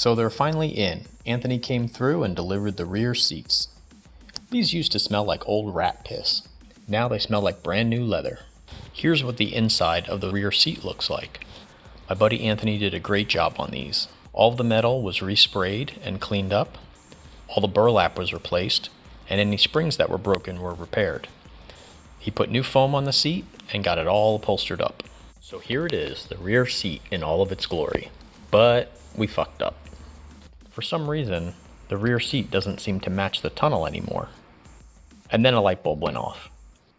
So they're finally in. Anthony came through and delivered the rear seats. These used to smell like old rat piss. Now they smell like brand new leather. Here's what the inside of the rear seat looks like. My buddy Anthony did a great job on these. All of the metal was resprayed and cleaned up. All the burlap was replaced, and any springs that were broken were repaired. He put new foam on the seat and got it all upholstered up. So here it is, the rear seat in all of its glory. But we fucked up. For some reason, the rear seat doesn't seem to match the tunnel anymore. And then a light bulb went off.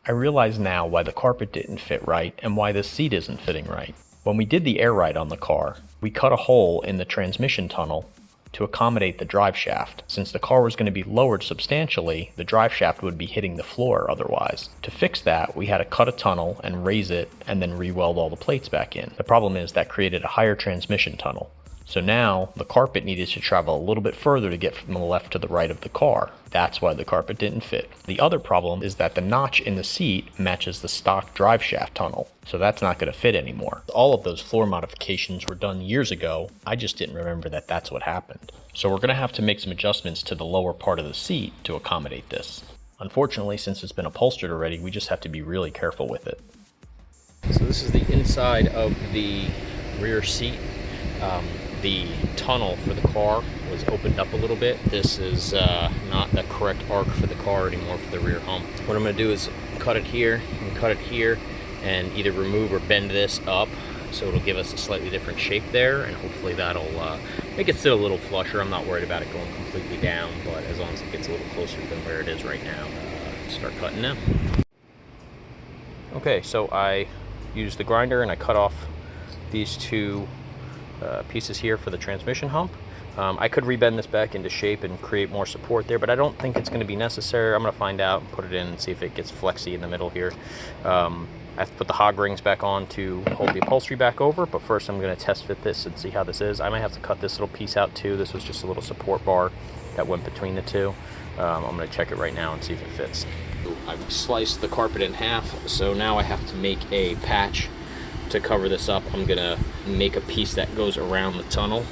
I realize now why the carpet didn't fit right and why this seat isn't fitting right. When we did the air ride on the car, we cut a hole in the transmission tunnel to accommodate the drive shaft. Since the car was going to be lowered substantially, the drive shaft would be hitting the floor otherwise. To fix that, we had to cut a tunnel and raise it and then re-weld all the plates back in. The problem is that created a higher transmission tunnel. So now the carpet needed to travel a little bit further to get from the left to the right of the car. That's why the carpet didn't fit. The other problem is that the notch in the seat matches the stock drive shaft tunnel, so that's not going to fit anymore. All of those floor modifications were done years ago. I just didn't remember that that's what happened. So we're going to have to make some adjustments to the lower part of the seat to accommodate this. Unfortunately, since it's been upholstered already, we just have to be really careful with it. So this is the inside of the rear seat. The tunnel for the car was opened up a little bit. This is not the correct arc for the car anymore for the rear hump. What I'm going to do is cut it here and cut it here and either remove or bend this up so it'll give us a slightly different shape there, and hopefully that'll make it sit a little flusher. I'm not worried about it going completely down, but as long as it gets a little closer than where it is right now, start cutting now. Okay, so I used the grinder and I cut off these two pieces here for the transmission hump. I could rebend this back into shape and create more support there, but I don't think it's going to be necessary. I'm going to find out and put it in and see if it gets flexy in the middle here. I have to put the hog rings back on to hold the upholstery back over, but first I'm going to test fit this and see how this is. I might have to cut this little piece out too. This was just a little support bar that went between the two. I'm going to check it right now and see if it fits. I've sliced the carpet in half, so now I have to make a patch to cover this up. I'm gonna make a piece that goes around the tunnel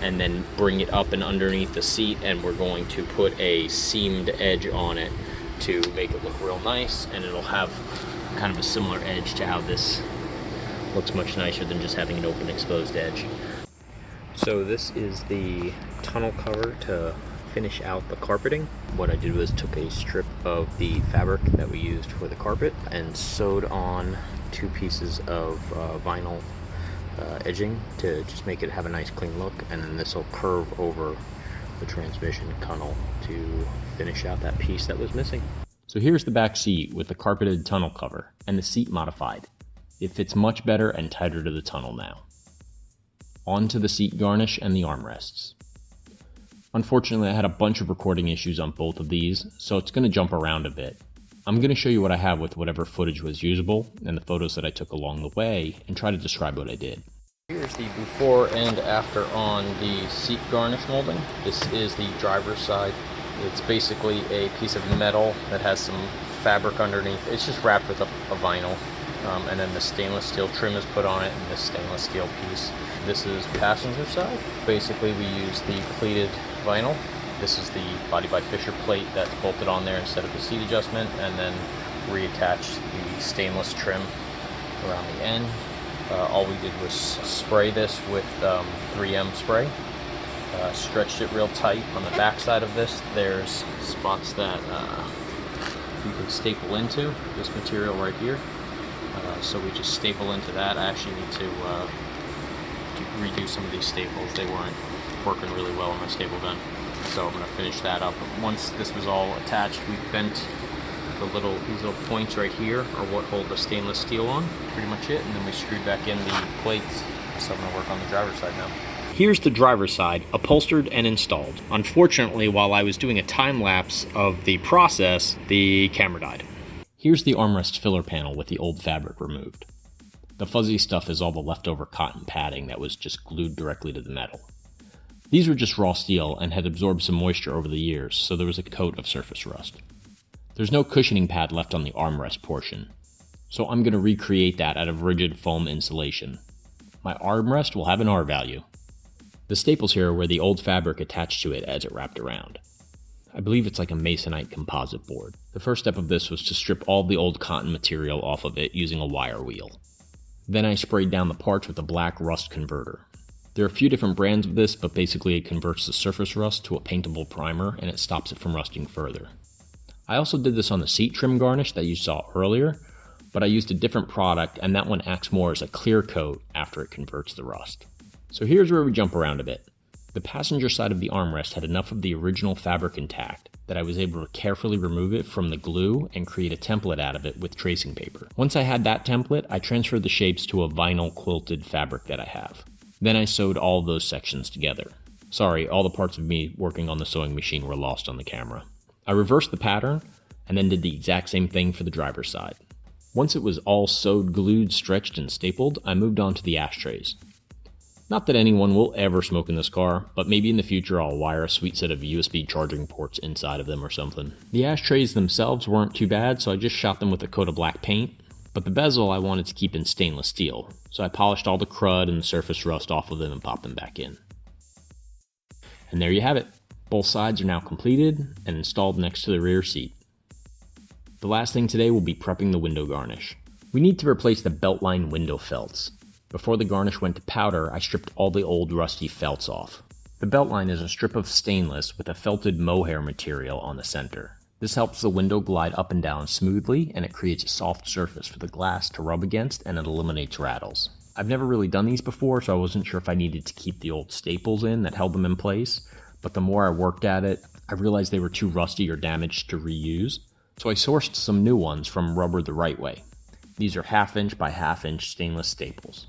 and then bring it up and underneath the seat, and we're going to put a seamed edge on it to make it look real nice, and it'll have kind of a similar edge to how this looks, much nicer than just having an open exposed edge. So this is the tunnel cover to finish out the carpeting. What I did was took a strip of the fabric that we used for the carpet and sewed on two pieces of vinyl edging to just make it have a nice clean look, and then this will curve over the transmission tunnel to finish out that piece that was missing. So here's the back seat with the carpeted tunnel cover and the seat modified. It fits much better and tighter to the tunnel now. On to the seat garnish and the armrests. Unfortunately, I had a bunch of recording issues on both of these, so it's going to jump around a bit. I'm going to show you what I have with whatever footage was usable and the photos that I took along the way and try to describe what I did. Here's the before and after on the seat garnish molding. This is the driver's side. It's basically a piece of metal that has some fabric underneath. It's just wrapped with a vinyl, and then the stainless steel trim is put on it and this stainless steel piece. This is passenger side. Basically we use the pleated vinyl. This is the Body by Fisher plate that's bolted on there instead of the seat adjustment, and then reattach the stainless trim around the end. All we did was spray this with 3M spray. Stretched it real tight. On the back side of this, there's spots that you can staple into this material right here. So we just staple into that. I actually need to redo some of these staples. They weren't working really well in my staple gun. So I'm going to finish that up. Once this was all attached, we bent these little points right here are what hold the stainless steel on. Pretty much it. And then we screwed back in the plates. So I'm going to work on the driver's side now. Here's the driver's side, upholstered and installed. Unfortunately, while I was doing a time lapse of the process, the camera died. Here's the armrest filler panel with the old fabric removed. The fuzzy stuff is all the leftover cotton padding that was just glued directly to the metal. These were just raw steel and had absorbed some moisture over the years, so there was a coat of surface rust. There's no cushioning pad left on the armrest portion, so I'm going to recreate that out of rigid foam insulation. My armrest will have an R value. The staples here were the old fabric attached to it as it wrapped around. I believe it's like a masonite composite board. The first step of this was to strip all the old cotton material off of it using a wire wheel. Then I sprayed down the parts with a black rust converter. There are a few different brands of this, but basically it converts the surface rust to a paintable primer and it stops it from rusting further. I also did this on the seat trim garnish that you saw earlier, but I used a different product and that one acts more as a clear coat after it converts the rust. So here's where we jump around a bit. The passenger side of the armrest had enough of the original fabric intact that I was able to carefully remove it from the glue and create a template out of it with tracing paper. Once I had that template, I transferred the shapes to a vinyl quilted fabric that I have. Then I sewed all of those sections together. Sorry, all the parts of me working on the sewing machine were lost on the camera. I reversed the pattern and then did the exact same thing for the driver's side. Once it was all sewed, glued, stretched, and stapled, I moved on to the ashtrays. Not that anyone will ever smoke in this car, but maybe in the future I'll wire a sweet set of USB charging ports inside of them or something. The ashtrays themselves weren't too bad, so I just shot them with a coat of black paint, but the bezel I wanted to keep in stainless steel, so I polished all the crud and the surface rust off of them and popped them back in. And there you have it. Both sides are now completed and installed next to the rear seat. The last thing today will be prepping the window garnish. We need to replace the beltline window felts. Before the garnish went to powder, I stripped all the old rusty felts off. The beltline is a strip of stainless with a felted mohair material on the center. This helps the window glide up and down smoothly, and it creates a soft surface for the glass to rub against, and it eliminates rattles. I've never really done these before, so I wasn't sure if I needed to keep the old staples in that held them in place, but the more I worked at it, I realized they were too rusty or damaged to reuse, so I sourced some new ones from Rubber the Right Way. These are 1/2 inch by 1/2 inch stainless staples.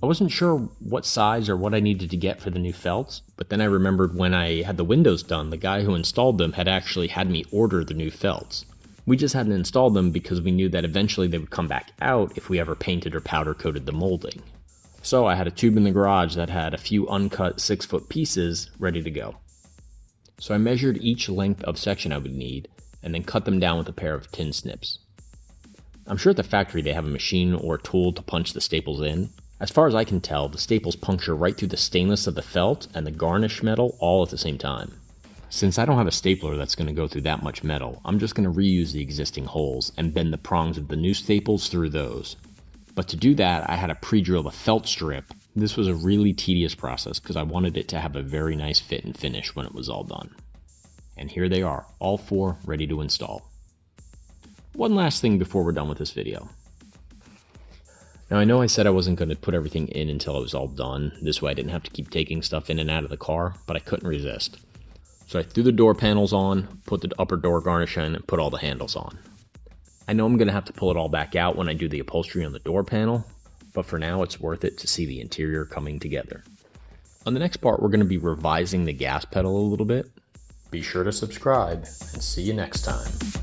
I wasn't sure what size or what I needed to get for the new felts, but then I remembered when I had the windows done, the guy who installed them had actually had me order the new felts. We just hadn't installed them because we knew that eventually they would come back out if we ever painted or powder coated the molding. So I had a tube in the garage that had a few uncut 6-foot pieces ready to go. So I measured each length of section I would need and then cut them down with a pair of tin snips. I'm sure at the factory they have a machine or a tool to punch the staples in. As far as I can tell, the staples puncture right through the stainless of the felt and the garnish metal all at the same time. Since I don't have a stapler that's going to go through that much metal, I'm just going to reuse the existing holes and bend the prongs of the new staples through those. But to do that, I had to pre-drill the felt strip. This was a really tedious process because I wanted it to have a very nice fit and finish when it was all done. And here they are, all 4 ready to install. One last thing before we're done with this video. Now I know I said I wasn't going to put everything in until it was all done, this way I didn't have to keep taking stuff in and out of the car, but I couldn't resist. So I threw the door panels on, put the upper door garnish in, and put all the handles on. I know I'm going to have to pull it all back out when I do the upholstery on the door panel, but for now it's worth it to see the interior coming together. On the next part we're going to be revising the gas pedal a little bit. Be sure to subscribe, and see you next time.